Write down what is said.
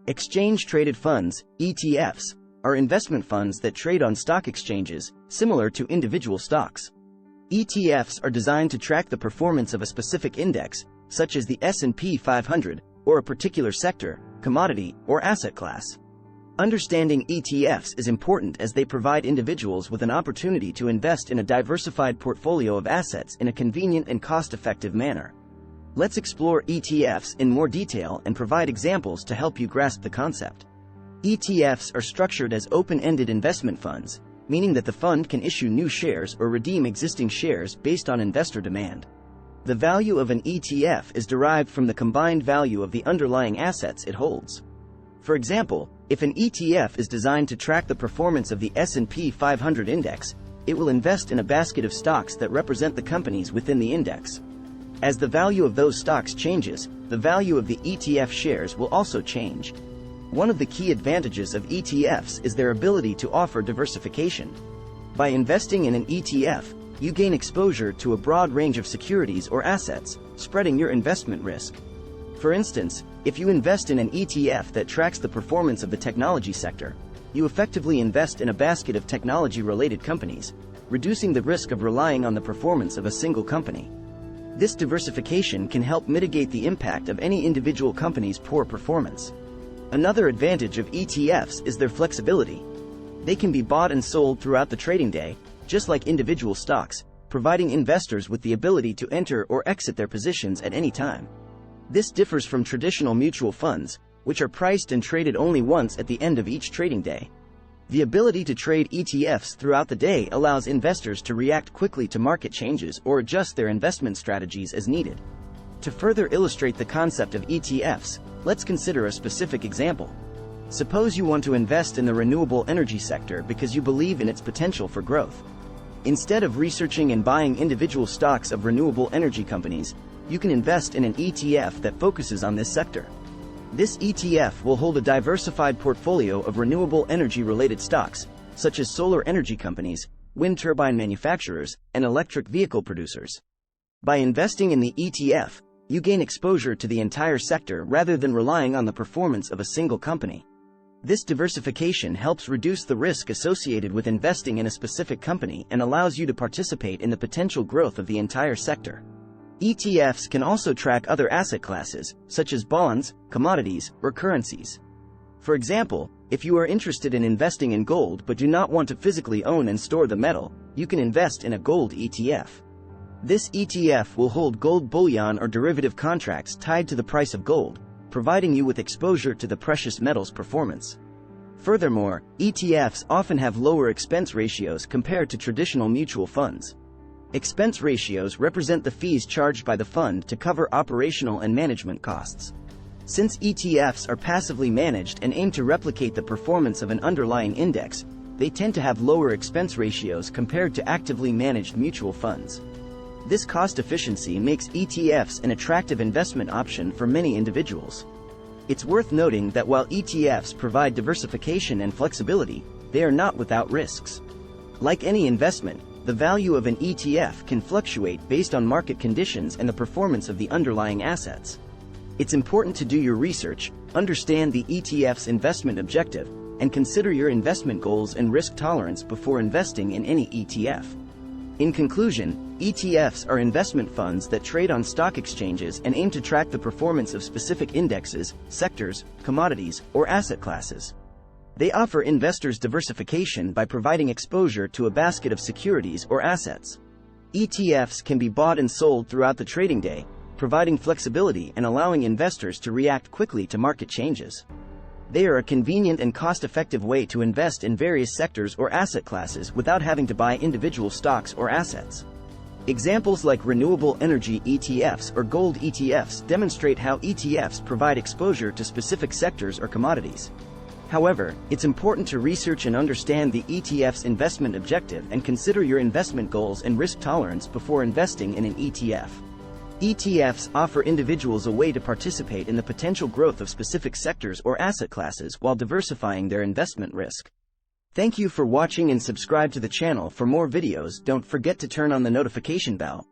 Exchange-traded funds, ETFs, are investment funds that trade on stock exchanges, similar to individual stocks. ETFs are designed to track the performance of a specific index, such as the S&P 500, or a particular sector, commodity, or asset class. Understanding ETFs is important as they provide individuals with an opportunity to invest in a diversified portfolio of assets in a convenient and cost-effective manner. Let's explore ETFs in more detail and provide examples to help you grasp the concept. ETFs are structured as open-ended investment funds, meaning that the fund can issue new shares or redeem existing shares based on investor demand. The value of an ETF is derived from the combined value of the underlying assets it holds. For example, if an ETF is designed to track the performance of the S&P 500 index, it will invest in a basket of stocks that represent the companies within the index. As the value of those stocks changes, the value of the ETF shares will also change. One of the key advantages of ETFs is their ability to offer diversification. By investing in an ETF, you gain exposure to a broad range of securities or assets, spreading your investment risk. For instance, if you invest in an ETF that tracks the performance of the technology sector, you effectively invest in a basket of technology-related companies, reducing the risk of relying on the performance of a single company. This diversification can help mitigate the impact of any individual company's poor performance. Another advantage of ETFs is their flexibility. They can be bought and sold throughout the trading day, just like individual stocks, providing investors with the ability to enter or exit their positions at any time. This differs from traditional mutual funds, which are priced and traded only once at the end of each trading day. The ability to trade ETFs throughout the day allows investors to react quickly to market changes or adjust their investment strategies as needed. To further illustrate the concept of ETFs, let's consider a specific example. Suppose you want to invest in the renewable energy sector because you believe in its potential for growth. Instead of researching and buying individual stocks of renewable energy companies, you can invest in an ETF that focuses on this sector. This ETF will hold a diversified portfolio of renewable energy-related stocks, such as solar energy companies, wind turbine manufacturers, and electric vehicle producers. By investing in the ETF, you gain exposure to the entire sector rather than relying on the performance of a single company. This diversification helps reduce the risk associated with investing in a specific company and allows you to participate in the potential growth of the entire sector. ETFs can also track other asset classes, such as bonds, commodities, or currencies. For example, if you are interested in investing in gold but do not want to physically own and store the metal, you can invest in a gold ETF. This ETF will hold gold bullion or derivative contracts tied to the price of gold, providing you with exposure to the precious metal's performance. Furthermore, ETFs often have lower expense ratios compared to traditional mutual funds. Expense ratios represent the fees charged by the fund to cover operational and management costs. Since ETFs are passively managed and aim to replicate the performance of an underlying index, they tend to have lower expense ratios compared to actively managed mutual funds. This cost efficiency makes ETFs an attractive investment option for many individuals. It's worth noting that while ETFs provide diversification and flexibility, they are not without risks. Like any investment, the value of an ETF can fluctuate based on market conditions and the performance of the underlying assets. It's important to do your research, understand the ETF's investment objective, and consider your investment goals and risk tolerance before investing in any ETF. In conclusion, ETFs are investment funds that trade on stock exchanges and aim to track the performance of specific indexes, sectors, commodities, or asset classes. They offer investors diversification by providing exposure to a basket of securities or assets. ETFs can be bought and sold throughout the trading day, providing flexibility and allowing investors to react quickly to market changes. They are a convenient and cost-effective way to invest in various sectors or asset classes without having to buy individual stocks or assets. Examples like renewable energy ETFs or gold ETFs demonstrate how ETFs provide exposure to specific sectors or commodities. However, it's important to research and understand the ETF's investment objective and consider your investment goals and risk tolerance before investing in an ETF. ETFs offer individuals a way to participate in the potential growth of specific sectors or asset classes while diversifying their investment risk. Thank you for watching and subscribe to the channel for more videos. Don't forget to turn on the notification bell.